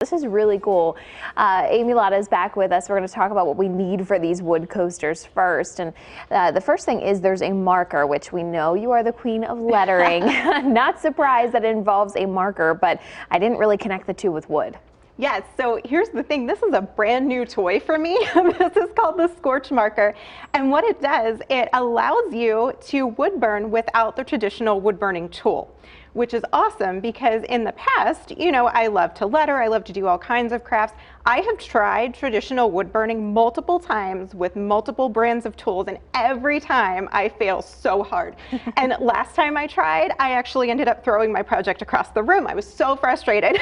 This is really cool. Amy Latta is back with us. We're going to talk about what we need for these wood coasters first. And the first thing is there's a marker, which we know you are the queen of lettering. Not surprised that it involves a marker, but I didn't really connect the two with wood. Yes, so here's the thing. This is a brand new toy for me. This is called the Scorch Marker. And what it does, it allows you to wood burn without the traditional wood burning tool, which is awesome because in the past, you know, I love to letter, I love to do all kinds of crafts. I have tried traditional wood burning multiple times with multiple brands of tools, and every time I fail so hard. And last time I tried, I actually ended up throwing my project across the room. I was so frustrated.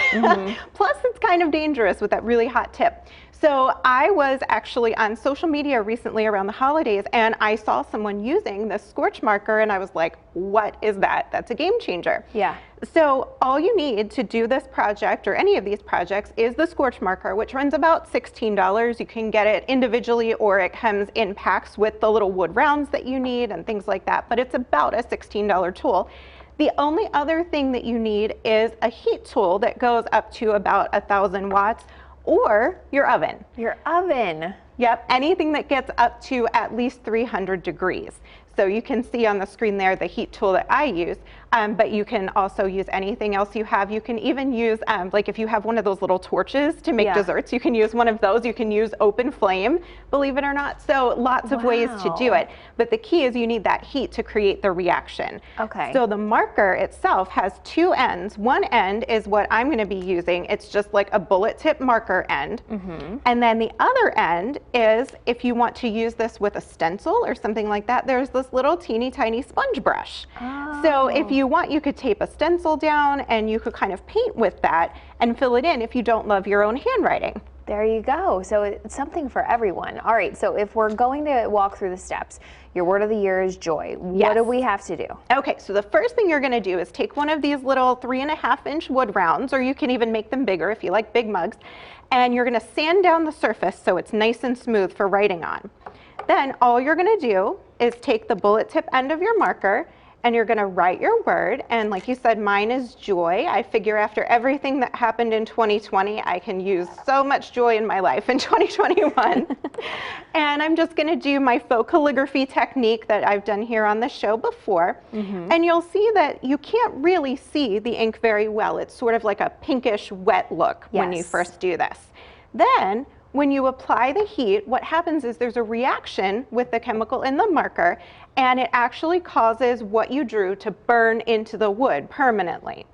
Plus, it's kind of dangerous with that really hot tip. So I was actually on social media recently around the holidays, and I saw someone using the Scorch Marker, and I was like, what is that? That's a game changer. Yeah. So all you need to do this project or any of these projects is the Scorch Marker, which runs about $16. You can get it individually or it comes in packs with the little wood rounds that you need and things like that, but it's about a $16 tool. The only other thing that you need is a heat tool that goes up to about 1,000 watts. Or your oven. Your oven. Yep, anything that gets up to at least 300 degrees. So you can see on the screen there the heat tool that I use, but you can also use anything else you have. You can even use, like if you have one of those little torches to make desserts, you can use one of those. You can use open flame, believe it or not. So lots of ways to do it. But the key is you need that heat to create the reaction. Okay. So the marker itself has two ends. One end is what I'm going to be using. It's just like a bullet tip marker end. And then the other end is if you want to use this with a stencil or something like that, there's this little teeny tiny sponge brush. So if you want, you could tape a stencil down and you could kind of paint with that and fill it in if you don't love your own handwriting. There you go. So it's something for everyone. All right, so if we're going to walk through the steps, your word of the year is joy. What do we have to do? Okay, so the first thing you're going to do is take one of these little 3.5-inch wood rounds, or you can even make them bigger if you like big mugs, and you're going to sand down the surface so it's nice and smooth for writing on. Then all you're going to do is take the bullet tip end of your marker and you're going to write your word. And like you said, mine is joy. I figure after everything that happened in 2020, I can use so much joy in my life in 2021. And I'm just going to do my faux calligraphy technique that I've done here on the show before. And you'll see that you can't really see the ink very well. It's sort of like a pinkish wet look when you first do this. Then when you apply the heat, what happens is there's a reaction with the chemical in the marker, and it actually causes what you drew to burn into the wood permanently.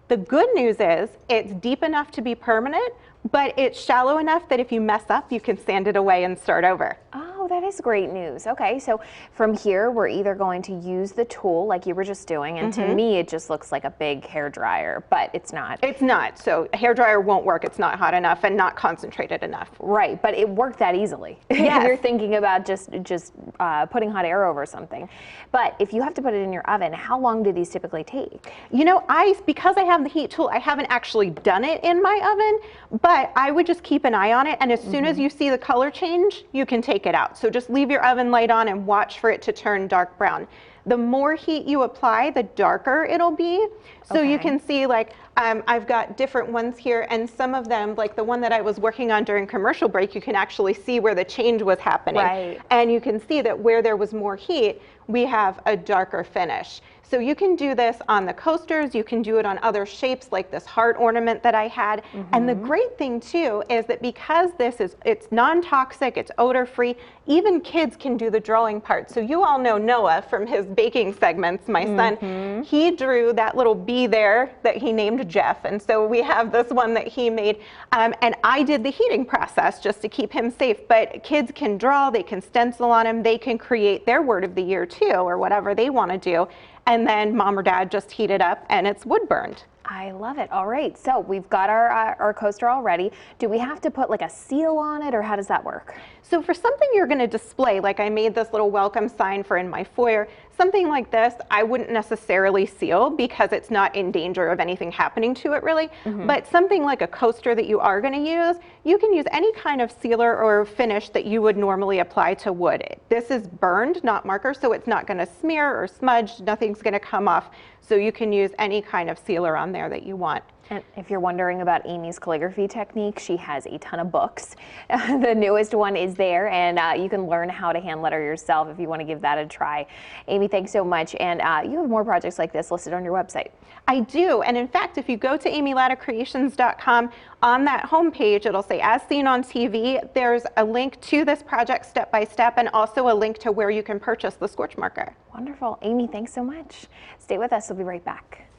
The good news is it's deep enough to be permanent, but it's shallow enough that if you mess up, you can sand it away and start over. Oh, that is great news. Okay, so from here, we're either going to use the tool like you were just doing, and to me, it just looks like a big hair dryer, but it's not. It's not. So a hair dryer won't work. It's not hot enough and not concentrated enough. Right, but it worked that easily. If you're thinking about just putting hot air over something. But if you have to put it in your oven, how long do these typically take? You know, because I have the heat tool, I haven't actually done it in my oven, but I would just keep an eye on it, and as soon as you see the color change, you can take it out. So just leave your oven light on and watch for it to turn dark brown. The more heat you apply, the darker it'll be. So you can see, like, I've got different ones here, and some of them, like the one that I was working on during commercial break, you can actually see where the change was happening. And you can see that where there was more heat, we have a darker finish. So you can do this on the coasters, you can do it on other shapes like this heart ornament that I had. And the great thing too is that because it's non-toxic, it's odor-free, even kids can do the drawing part. So you all know Noah from his baking segments, my son. He drew that little bee there that he named Jeff. And so we have this one that he made. And I did the heating process just to keep him safe. But kids can draw, they can stencil on him, they can create their word of the year too, or whatever they want to do. And then mom or dad just heat it up and it's wood burned. I love it. All right, so we've got our coaster all ready. Do we have to put like a seal on it, or how does that work? So for something you're going to display, like I made this little welcome sign for in my foyer, something like this, I wouldn't necessarily seal because it's not in danger of anything happening to it really. But something like a coaster that you are going to use, you can use any kind of sealer or finish that you would normally apply to wood. This is burned, not marker, so it's not going to smear or smudge, nothing's going to come off. So you can use any kind of sealer on there that you want. And if you're wondering about Amy's calligraphy technique, she has a ton of books. The newest one is there, and you can learn how to hand letter yourself if you want to give that a try. Amy, thanks so much. And you have more projects like this listed on your website. I do, and in fact, if you go to amylattacreations.com, on that homepage, it'll say As Seen on TV. There's a link to this project step by step, and also a link to where you can purchase the Scorch Marker. Wonderful. Amy, thanks so much. Stay with us. We'll be right back.